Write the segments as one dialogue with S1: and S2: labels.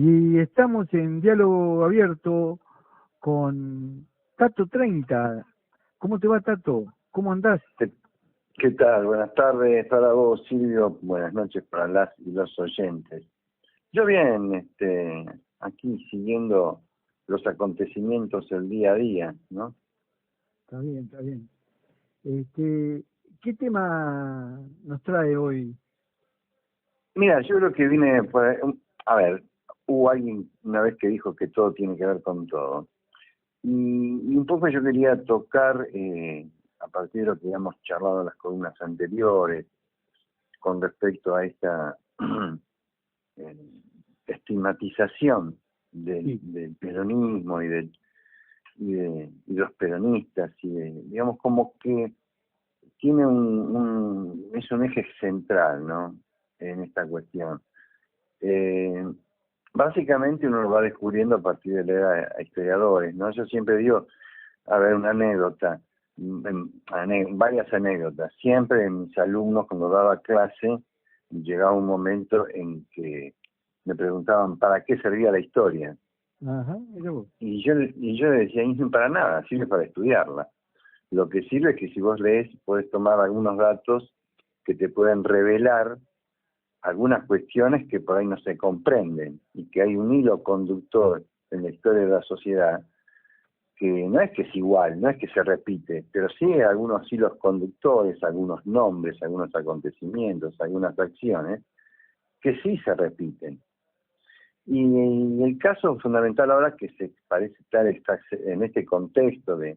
S1: Y estamos en diálogo abierto con Tato 30. ¿Cómo te va, Tato? ¿Cómo andás?
S2: ¿Qué tal? Buenas tardes para vos, Silvio. Buenas noches para las y los oyentes. Yo bien, aquí siguiendo los acontecimientos del día a día, ¿no?
S1: Está bien, está bien. ¿Qué tema nos trae hoy?
S2: Mira, yo creo que vine a ver, hubo alguien una vez que dijo que todo tiene que ver con todo. Y un poco yo quería tocar, a partir de lo que habíamos charlado en las columnas anteriores, con respecto a esta estigmatización del peronismo y los peronistas, digamos como que tiene es un eje central, ¿no?, en esta cuestión. Básicamente uno lo va descubriendo a partir de leer a historiadores, ¿no? Yo siempre digo, a ver, una anécdota, varias anécdotas. Siempre en mis alumnos, cuando daba clase, llegaba un momento en que me preguntaban ¿para qué servía la historia?
S1: Ajá,
S2: y yo les decía, no para nada, sirve para estudiarla. Lo que sirve es que si vos lees, podés tomar algunos datos que te pueden revelar algunas cuestiones que por ahí no se comprenden, y que hay un hilo conductor en la historia de la sociedad que no es que es igual, no es que se repite, pero sí hay algunos hilos conductores, algunos nombres, algunos acontecimientos, algunas acciones que sí se repiten. Y el caso fundamental ahora que se parece estar en este contexto de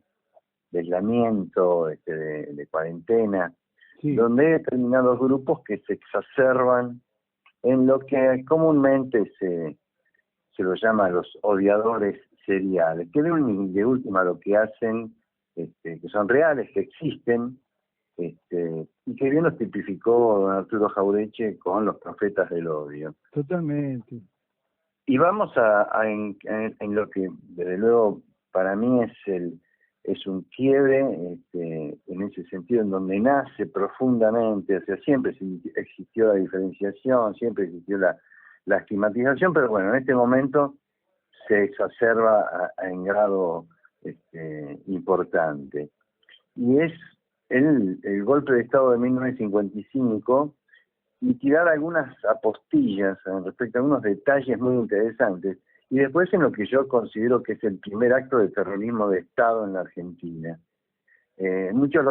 S2: aislamiento, de cuarentena,
S1: sí,
S2: donde hay determinados grupos que se exacerban en lo que comúnmente se lo llama los odiadores seriales, que de última lo que hacen, que son reales, que existen, y que bien los tipificó don Arturo Jaureche con los profetas del odio.
S1: totalmente.
S2: Y vamos en lo que desde luego para mí es un quiebre, en ese sentido, en donde nace profundamente, o sea, siempre existió la diferenciación, siempre existió la estigmatización, pero bueno, en este momento se exacerba en grado importante. Y es el golpe de Estado de 1955, y tirar algunas apostillas respecto a algunos detalles muy interesantes, y después en lo que yo considero que es el primer acto de terrorismo de Estado en la Argentina. Muchos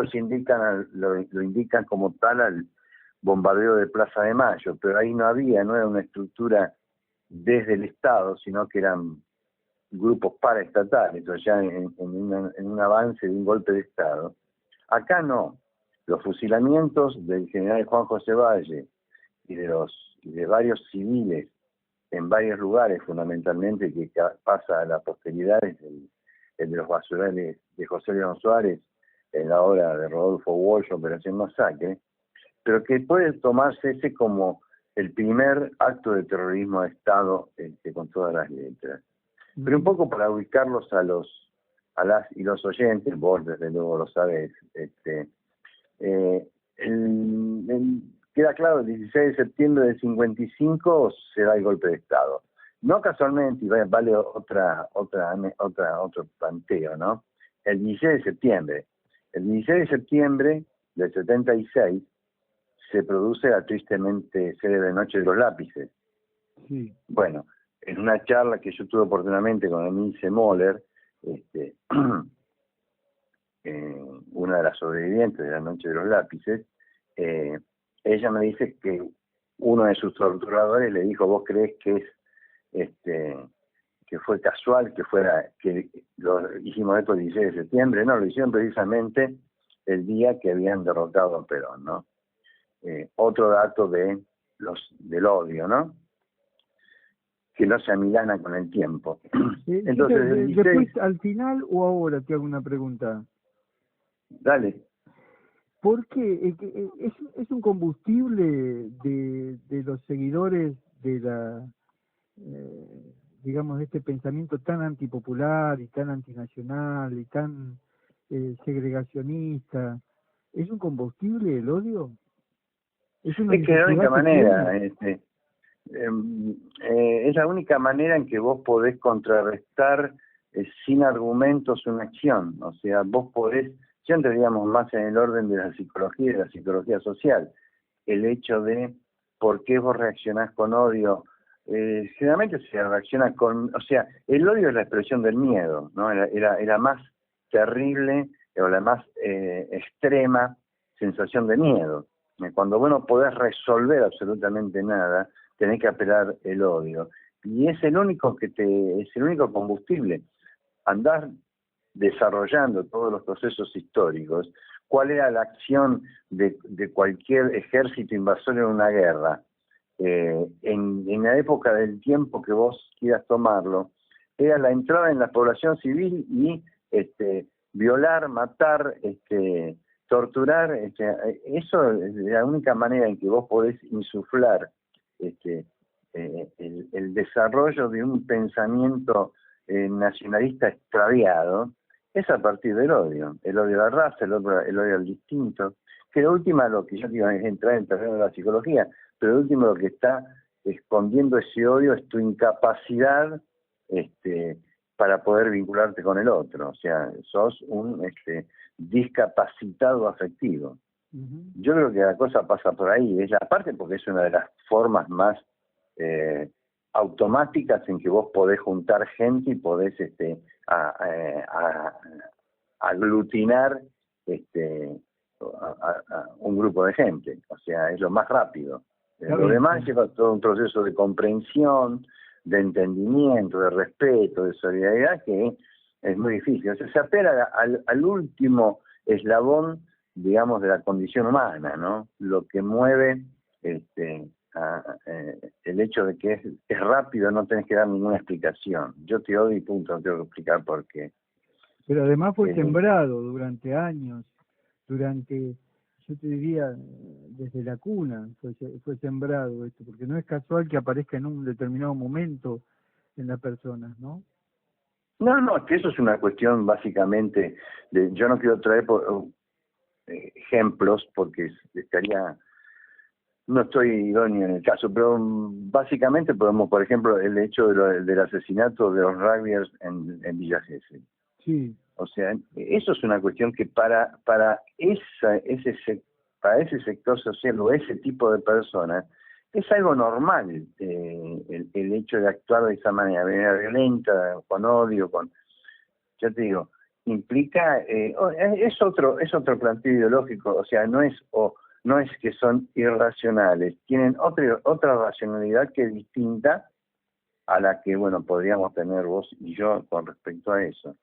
S2: lo indican como tal al bombardeo de Plaza de Mayo, pero ahí no era una estructura desde el Estado, sino que eran grupos paraestatales, o sea, en un avance de un golpe de Estado. Acá no. Los fusilamientos del general Juan José Valle y de varios civiles en varios lugares, fundamentalmente, que pasa a la posteridad, es el de los basurales de José León Suárez, en la obra de Rodolfo Walsh, Operación Masacre, pero que puede tomarse ese como el primer acto de terrorismo de Estado, con todas las letras. Pero un poco para ubicarlos a las y los oyentes, vos desde luego lo sabés, queda claro, el 16 de septiembre del 55 se da el golpe de Estado. No casualmente, y vale otro planteo, ¿no? El 16 de septiembre. El 16 de septiembre del 76 se produce la tristemente célebre Noche de los Lápices.
S1: Sí.
S2: Bueno, en una charla que yo tuve oportunamente con Emilce Moller, una de las sobrevivientes de la Noche de los Lápices, ella me dice que uno de sus torturadores le dijo, ¿vos crees que que fue casual que hicimos esto el 16 de septiembre? No, lo hicieron precisamente el día que habían derrotado a Perón, ¿no? Otro dato del odio, ¿no?, que no se amilana con el tiempo. Entonces,
S1: después, al final o ahora, te hago una pregunta.
S2: Dale.
S1: ¿Por qué? ¿Es un combustible de los seguidores de la, digamos, de este pensamiento tan antipopular y tan antinacional y tan segregacionista? ¿Es un combustible el odio?
S2: Es que de la única manera, es la única manera en que vos podés contrarrestar sin argumentos una acción. O sea, vos podés, ya entraríamos más en el orden de la psicología y de la psicología social, el hecho de por qué vos reaccionás con odio. Generalmente se reacciona con, o sea, el odio es la expresión del miedo, ¿no? Era más terrible o la más extrema sensación de miedo. Cuando vos no podés resolver absolutamente nada, tenés que apelar el odio. Y es el único es el único combustible. Andar desarrollando todos los procesos históricos. ¿Cuál era la acción de cualquier ejército invasor en una guerra? En la época del tiempo que vos quieras tomarlo, era la entrada en la población civil y violar, matar, torturar. Eso es la única manera en que vos podés insuflar el desarrollo de un pensamiento nacionalista extraviado, es a partir del odio. El odio a la raza, el odio al distinto, que de última, lo que yo digo es entrar en el terreno de la psicología, pero de último lo que está escondiendo ese odio es tu incapacidad para poder vincularte con el otro. O sea, sos un discapacitado afectivo. Yo creo que la cosa pasa por ahí, es la parte porque es una de las formas más automáticas en que vos podés juntar gente y podés aglutinar a un grupo de gente. O sea, es lo más rápido. Lo demás lleva todo un proceso de comprensión, de entendimiento, de respeto, de solidaridad, que es muy difícil. O sea, se apela al último eslabón, digamos, de la condición humana, ¿no? Lo que mueve el hecho de que es rápido, no tenés que dar ninguna explicación. Yo te odio y punto, no tengo que explicar por qué.
S1: Pero además fue sembrado durante años, yo te diría, desde la cuna fue sembrado esto, porque no es casual que aparezca en un determinado momento en la persona, ¿no?
S2: No, es que eso es una cuestión básicamente yo no quiero traer ejemplos porque no estoy idóneo en el caso, pero básicamente podemos, por ejemplo, el hecho del asesinato de los rugbyers en Villa Gesell.
S1: Sí.
S2: O sea, eso es una cuestión que para ese sector social o ese tipo de personas es algo normal, el hecho de actuar de esa manera violenta, con odio, ya te digo, implica, es otro planteo ideológico. O sea, no es que son irracionales, tienen otra racionalidad que es distinta a la que, bueno, podríamos tener vos y yo con respecto a eso.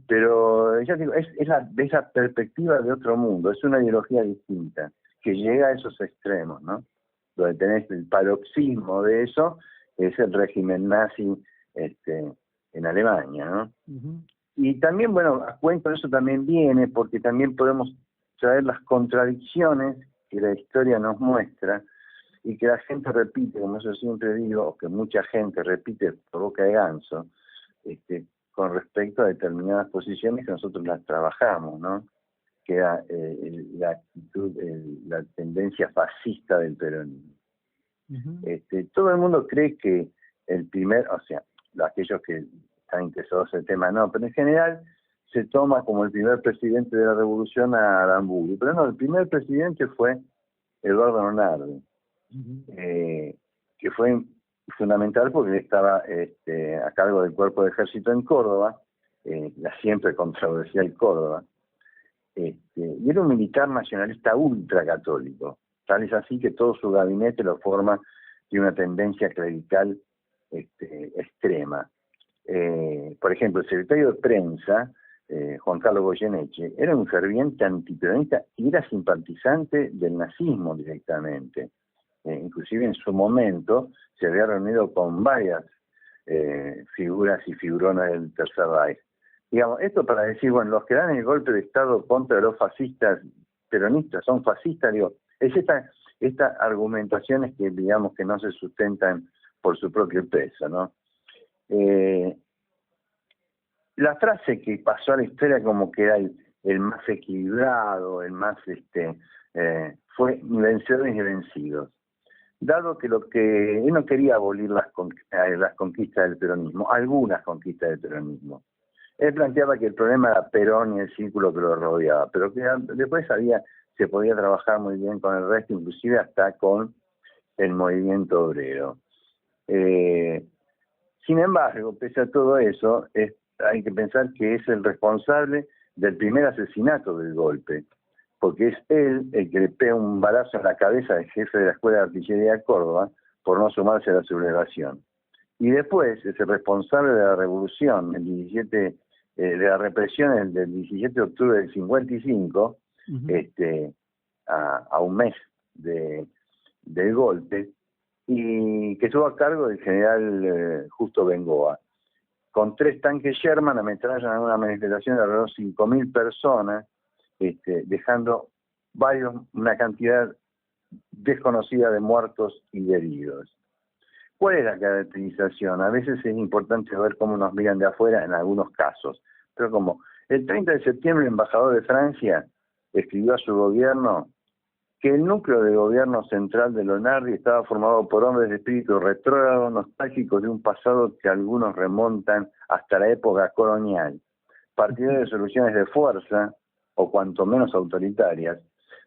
S2: Pero ya digo, es esa perspectiva de otro mundo, es una ideología distinta, que llega a esos extremos, ¿no? Donde tenés el paroxismo de eso, es el régimen nazi en Alemania, ¿no? Y también, bueno, a cuento de eso también viene, porque también podemos traer las contradicciones que la historia nos muestra y que la gente repite, como yo siempre digo, o que mucha gente repite por boca de ganso, con respecto a determinadas posiciones que nosotros las trabajamos, ¿no? Que era la actitud, la tendencia fascista del peronismo. Todo el mundo cree que o sea, aquellos que están interesados en el tema no, pero en general se toma como el primer presidente de la revolución a Aramburu, pero no, el primer presidente fue Eduardo Lonardo, que fue fundamental porque estaba a cargo del cuerpo de ejército en Córdoba, la siempre controversial Córdoba, y era un militar nacionalista ultracatólico, tal es así que todo su gabinete lo forma de una tendencia clerical extrema. Por ejemplo, el secretario de prensa, Juan Carlos Goyeneche, era un ferviente antiperonista y era simpatizante del nazismo directamente. Inclusive en su momento se había reunido con varias figuras y figuronas del Tercer Reich. Digamos, esto para decir, bueno, los que dan el golpe de Estado contra los fascistas peronistas son fascistas, digo, es estas argumentaciones que digamos que no se sustentan por su propio peso, ¿no? La frase que pasó a la historia como que era el más equilibrado, el más fue ni vencedores ni vencidos. dado que él no quería abolir las conquistas del peronismo, algunas conquistas del peronismo. Él planteaba que el problema era Perón y el círculo que lo rodeaba, pero que después se podía trabajar muy bien con el resto, inclusive hasta con el movimiento obrero. Sin embargo, pese a todo eso, hay que pensar que es el responsable del primer asesinato del golpe, porque es él el que le pega un balazo en la cabeza al jefe de la Escuela de Artillería de Córdoba por no sumarse a la sublevación. Y después es el responsable de la revolución, de la represión del 17 de octubre del 55, a un mes del golpe, y que estuvo a cargo del general Justo Bengoa. Con 3 tanques Sherman ametrallan a una manifestación de alrededor de 5.000 personas, dejando una cantidad desconocida de muertos y de heridos. ¿Cuál es la caracterización? A veces es importante ver cómo nos miran de afuera en algunos casos, pero como el 30 de septiembre el embajador de Francia escribió a su gobierno que el núcleo de gobierno central de Lonardi estaba formado por hombres de espíritu retrógrado, nostálgicos de un pasado que algunos remontan hasta la época colonial, partidarios de soluciones de fuerza, o cuanto menos autoritarias.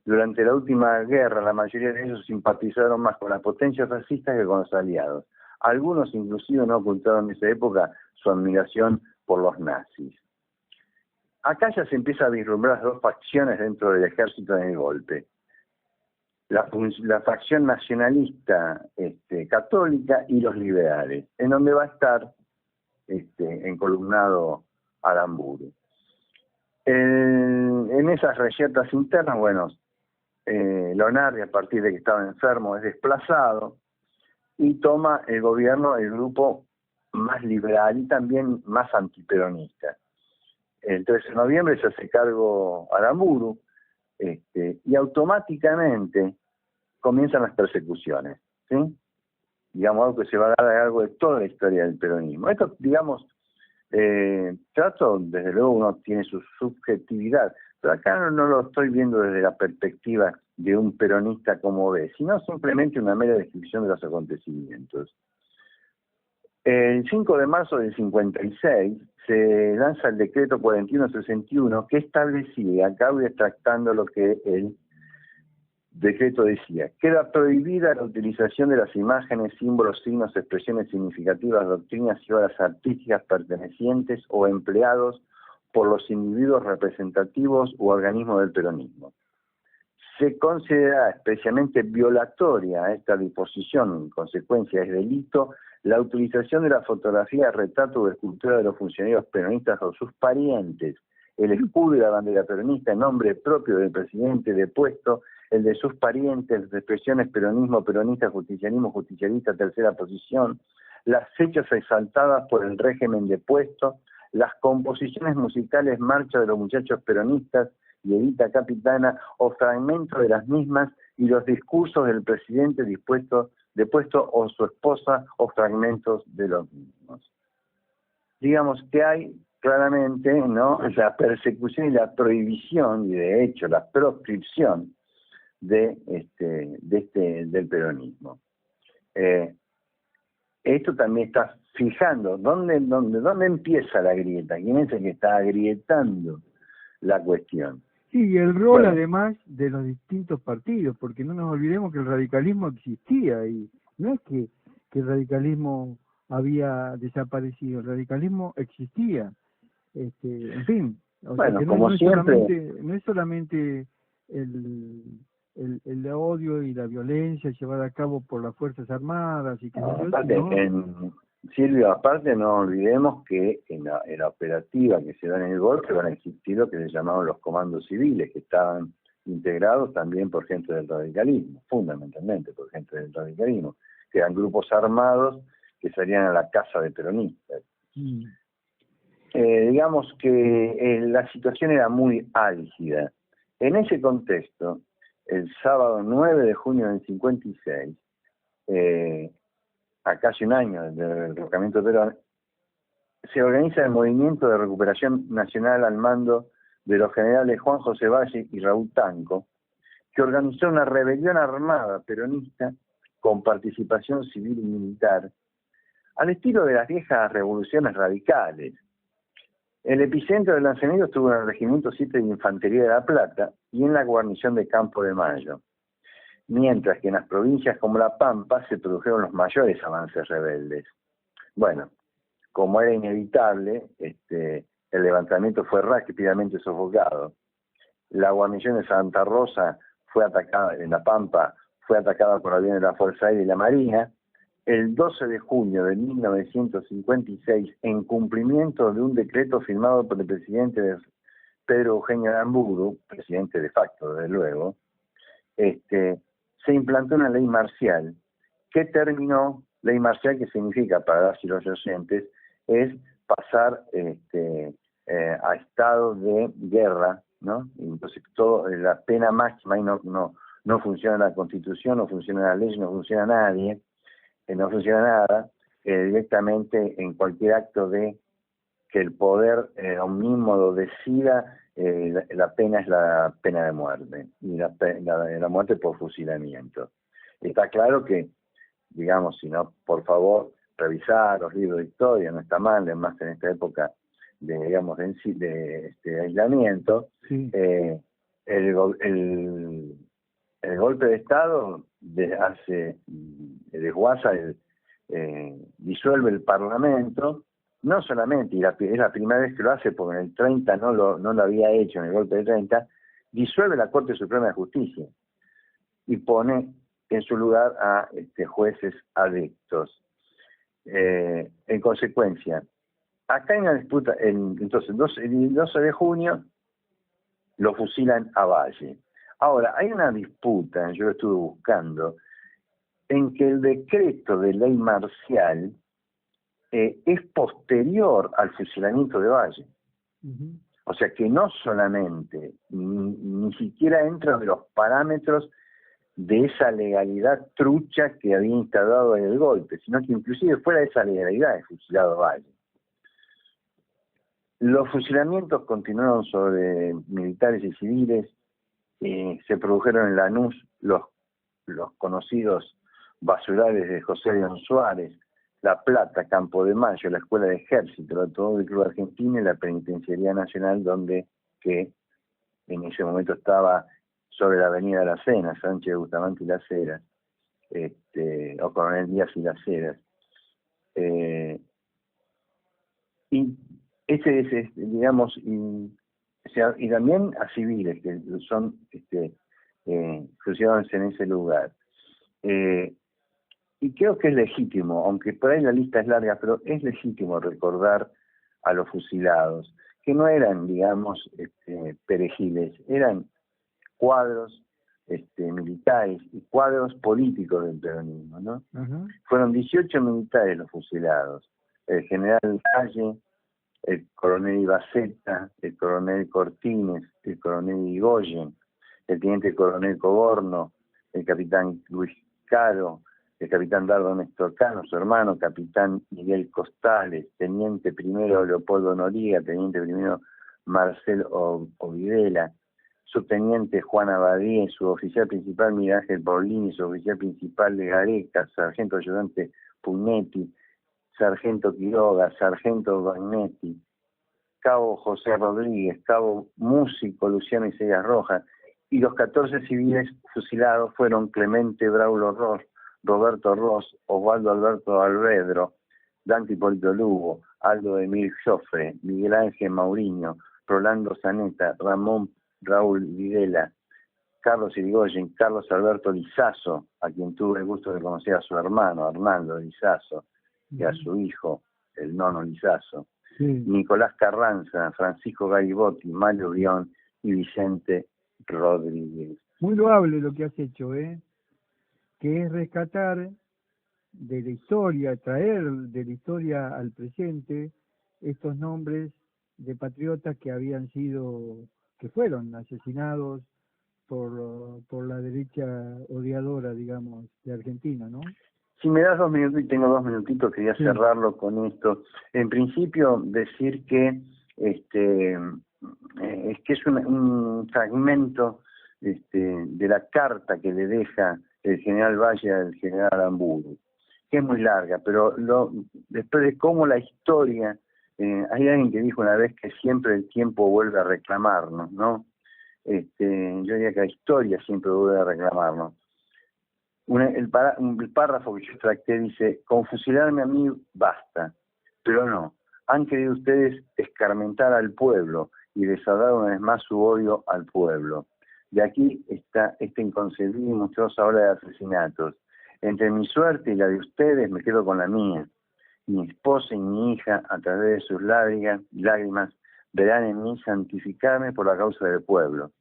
S2: Durante la última guerra, la mayoría de ellos simpatizaron más con las potencias fascistas que con los aliados. Algunos inclusive no ocultaron en esa época su admiración por los nazis. Acá ya se empieza a vislumbrar las 2 facciones dentro del ejército en el golpe. La facción nacionalista católica y los liberales, en donde va a estar encolumnado Aramburu. En esas reyertas internas, bueno, Lonardi, a partir de que estaba enfermo, es desplazado y toma el gobierno el grupo más liberal y también más antiperonista. El 13 de noviembre se hace cargo Aramburu, y automáticamente comienzan las persecuciones, ¿sí? Digamos, algo que se va a dar a lo largo de toda la historia del peronismo. Esto, digamos, trato, desde luego uno tiene su subjetividad, pero acá no lo estoy viendo desde la perspectiva de un peronista como ve, sino simplemente una mera descripción de los acontecimientos. El 5 de marzo del 56 se lanza el decreto 4161 que establecía, acá voy extractando lo que el decreto decía: queda prohibida la utilización de las imágenes, símbolos, signos, expresiones significativas, doctrinas y obras artísticas pertenecientes o empleados por los individuos representativos u organismos del peronismo. Se considera especialmente violatoria a esta disposición, en consecuencia es delito, la utilización de la fotografía, retrato o escultura de los funcionarios peronistas o sus parientes, el escudo y la bandera peronista en nombre propio del presidente depuesto, el de sus parientes, las expresiones peronismo, peronista, justicialismo, justicialista, tercera posición, las fechas exaltadas por el régimen depuesto, las composiciones musicales, marcha de los muchachos peronistas y Evita Capitana, o fragmentos de las mismas, y los discursos del presidente depuesto o su esposa, o fragmentos de los mismos. Digamos que hay claramente, ¿no?, la persecución y la prohibición, y de hecho la proscripción del peronismo. Esto también está fijando dónde empieza la grieta, quién es el que está agrietando la cuestión.
S1: Sí, y el rol además de los distintos partidos, porque no nos olvidemos que el radicalismo existía y no es que el radicalismo había desaparecido, el radicalismo existía, en fin, o sea que no es solamente el odio y la violencia llevada a cabo por las Fuerzas Armadas y que
S2: Silvio, aparte no olvidemos que en la operativa que se da en el golpe van a existir lo que se llamaban los comandos civiles, que estaban integrados también por gente del radicalismo, fundamentalmente por gente del radicalismo, que eran grupos armados que salían a la casa de peronistas. Digamos que la situación era muy álgida. En ese contexto, el sábado 9 de junio del 56, a casi un año del derrocamiento de Perón, se organiza el Movimiento de Recuperación Nacional al mando de los generales Juan José Valle y Raúl Tanco, que organizó una rebelión armada peronista con participación civil y militar, al estilo de las viejas revoluciones radicales. El epicentro del lanzamiento estuvo en el Regimiento 7 de Infantería de La Plata y en la guarnición de Campo de Mayo, mientras que en las provincias como La Pampa se produjeron los mayores avances rebeldes. Bueno, como era inevitable, el levantamiento fue rápidamente sofocado. La guarnición de Santa Rosa fue atacada, en La Pampa, fue atacada por aviones de la Fuerza Aérea y la Marina. El 12 de junio de 1956, en cumplimiento de un decreto firmado por el presidente Pedro Eugenio Aramburu, presidente de facto, desde luego, se implantó una ley marcial que terminó, ley marcial que significa, para las y los oyentes, es pasar a estado de guerra, ¿no? Entonces la pena máxima, y no funciona la Constitución, no funciona la ley, no funciona nadie, no funciona nada, directamente en cualquier acto de que el poder omnímodo decida, la pena es la pena de muerte, y la muerte por fusilamiento. Está claro que, digamos, si no, por favor, revisar los libros de historia, no está mal, además en esta época de, digamos, de aislamiento,
S1: sí.
S2: El golpe de Estado desguaza, disuelve el Parlamento, no solamente, y es la primera vez que lo hace, porque en el 30 no lo había hecho, en el golpe de 30, disuelve la Corte Suprema de Justicia y pone en su lugar a jueces adictos. En consecuencia, acá hay una disputa, entonces el 12 de junio lo fusilan a Valle. Ahora, hay una disputa, yo lo estuve buscando, en que el decreto de ley marcial es posterior al fusilamiento de Valle.
S1: Uh-huh.
S2: O sea que no solamente, ni siquiera entra en los parámetros de esa legalidad trucha que había instaurado en el golpe, sino que inclusive fuera de esa legalidad es fusilado Valle. Los fusilamientos continuaron sobre militares y civiles, se produjeron en Lanús los conocidos basurales de José León Suárez, La Plata, Campo de Mayo, la Escuela de Ejército, todo el Club Argentino y la Penitenciaría Nacional, que en ese momento estaba sobre la Avenida de las Heras, Sánchez de Bustamante y Las Heras, o Coronel Díaz y Las Heras. Y ese es, digamos, y también a civiles que son fusilados en ese lugar. Y creo que es legítimo, aunque por ahí la lista es larga, pero es legítimo recordar a los fusilados, que no eran, digamos, perejiles, eran cuadros militares y cuadros políticos del peronismo, ¿no? Uh-huh. Fueron 18 militares los fusilados, el general Calle, el coronel Ibaceta, el coronel Cortines, el coronel Irigoyen, el teniente coronel Coborno, el capitán Luis Caro, el capitán Dardo Néstor Cano, su hermano, capitán Miguel Costales, teniente primero Leopoldo Noriega, teniente primero Marcel Ovidela, subteniente Juan Abadie, su oficial principal Miguel Ángel Paulini, su oficial principal de Gareca, sargento ayudante Pugnetti, sargento Quiroga, sargento Bagnetti, cabo José Rodríguez, cabo músico Luciano Isellas Rojas, y los 14 civiles fusilados fueron Clemente Braulo Ross, Roberto Ross, Osvaldo Alberto Alvedro, Dante Hipólito Lugo, Aldo Emil Joffre, Miguel Ángel Mauriño, Rolando Zaneta, Ramón Raúl Videla, Carlos Irigoyen, Carlos Alberto Lizazo, a quien tuve el gusto de conocer a su hermano, Arnaldo Lizazo, y a su hijo, el nono Lizazo, sí. Nicolás Carranza, Francisco Garibotti, Mario Brión y Vicente Rodríguez.
S1: Muy loable lo que has hecho, que es rescatar de la historia, traer de la historia al presente estos nombres de patriotas que fueron asesinados por la derecha odiadora, digamos, de Argentina, ¿no?
S2: Si me das 2 minutos, y tengo 2 minutitos, quería cerrarlo con esto. En principio, decir que es que es un fragmento de la carta que le deja el general Valle al general Aramburu, que es muy larga, pero después de cómo la historia, hay alguien que dijo una vez que siempre el tiempo vuelve a reclamarnos, ¿no? Yo diría que la historia siempre vuelve a reclamarnos. El párrafo que yo extracté dice: con fusilarme a mí basta, pero no, han querido ustedes escarmentar al pueblo y desatar una vez más su odio al pueblo. De aquí está esta inconcebible y monstruosa ola de asesinatos. Entre mi suerte y la de ustedes me quedo con la mía. Mi esposa y mi hija, a través de sus lágrimas, verán en mí santificarme por la causa del pueblo.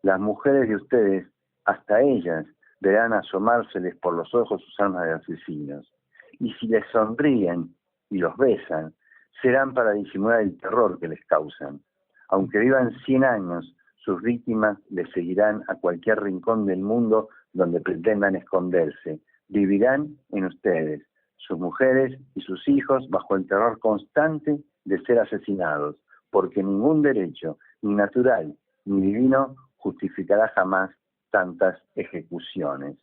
S2: Las mujeres de ustedes, hasta ellas, verán asomárseles por los ojos sus armas de asesinos. Y si les sonríen y los besan, serán para disimular el terror que les causan. Aunque vivan 100 años, sus víctimas les seguirán a cualquier rincón del mundo donde pretendan esconderse. Vivirán en ustedes, sus mujeres y sus hijos, bajo el terror constante de ser asesinados, porque ningún derecho, ni natural ni divino, justificará jamás tantas ejecuciones.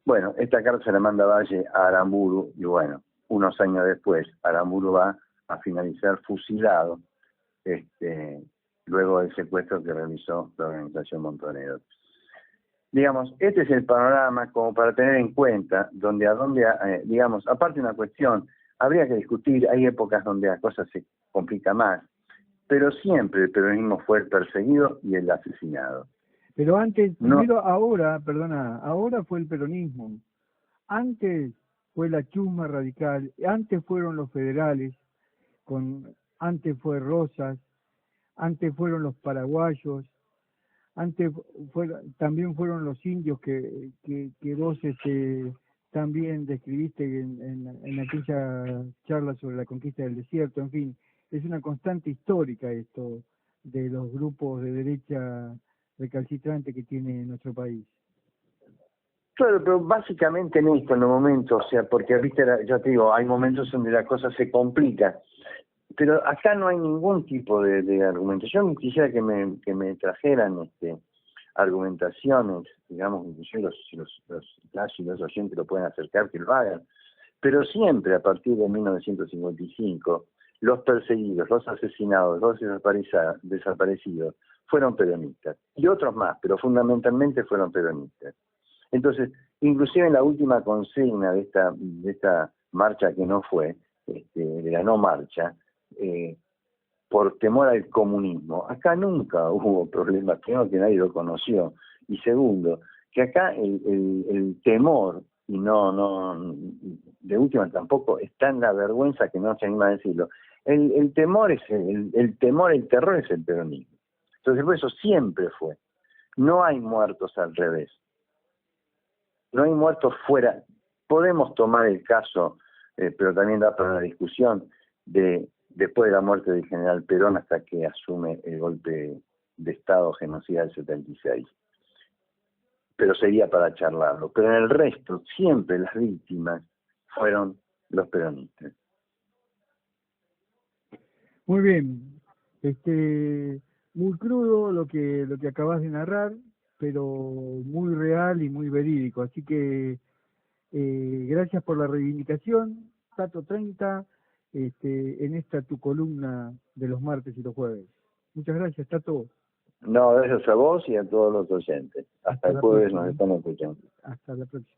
S2: Bueno, esta carta se la manda Valle a Aramburu, y bueno, unos años después Aramburu va a finalizar fusilado, luego del secuestro que realizó la organización Montoneros. Digamos, este es el panorama como para tener en cuenta, digamos, aparte de una cuestión, habría que discutir, hay épocas donde la cosa se complica más, pero siempre el peronismo fue el perseguido y el asesinado.
S1: Pero antes, primero ahora fue el peronismo, antes fue la chusma radical, antes fueron los federales, antes fue Rosas, antes fueron los paraguayos, también fueron los indios que vos también describiste en aquella charla sobre la conquista del desierto. En fin, es una constante histórica esto de los grupos de derecha recalcitrante que tiene nuestro país.
S2: Claro, pero básicamente en los momentos, o sea, porque viste, ya te digo, hay momentos donde la cosa se complica, pero acá no hay ningún tipo de argumentación. Yo quisiera que me trajeran argumentaciones, digamos, inclusive los oyentes lo pueden acercar, que lo hagan, pero siempre a partir de 1955, los perseguidos, los asesinados, los desaparecidos, fueron peronistas, y otros más, pero fundamentalmente fueron peronistas. Entonces, inclusive en la última consigna de esta marcha que no fue, de la no marcha, por temor al comunismo, acá nunca hubo problemas, primero que nadie lo conoció, y segundo, que acá el temor, y no de última tampoco, está en la vergüenza que no se anima a decirlo, el terror es el peronismo. Entonces, por eso siempre fue. No hay muertos al revés. No hay muertos fuera. Podemos tomar el caso, pero también da para una discusión, después de la muerte del general Perón hasta que asume el golpe de Estado genocida del 76. Pero sería para charlarlo. Pero en el resto, siempre las víctimas fueron los peronistas.
S1: Muy bien. Muy crudo lo que acabas de narrar, pero muy real y muy verídico. Así que gracias por la reivindicación, Tato 30, en esta tu columna de los martes y los jueves. Muchas gracias, Tato.
S2: No, gracias a vos y a todos los oyentes. Hasta el jueves nos estamos escuchando.
S1: Hasta la próxima.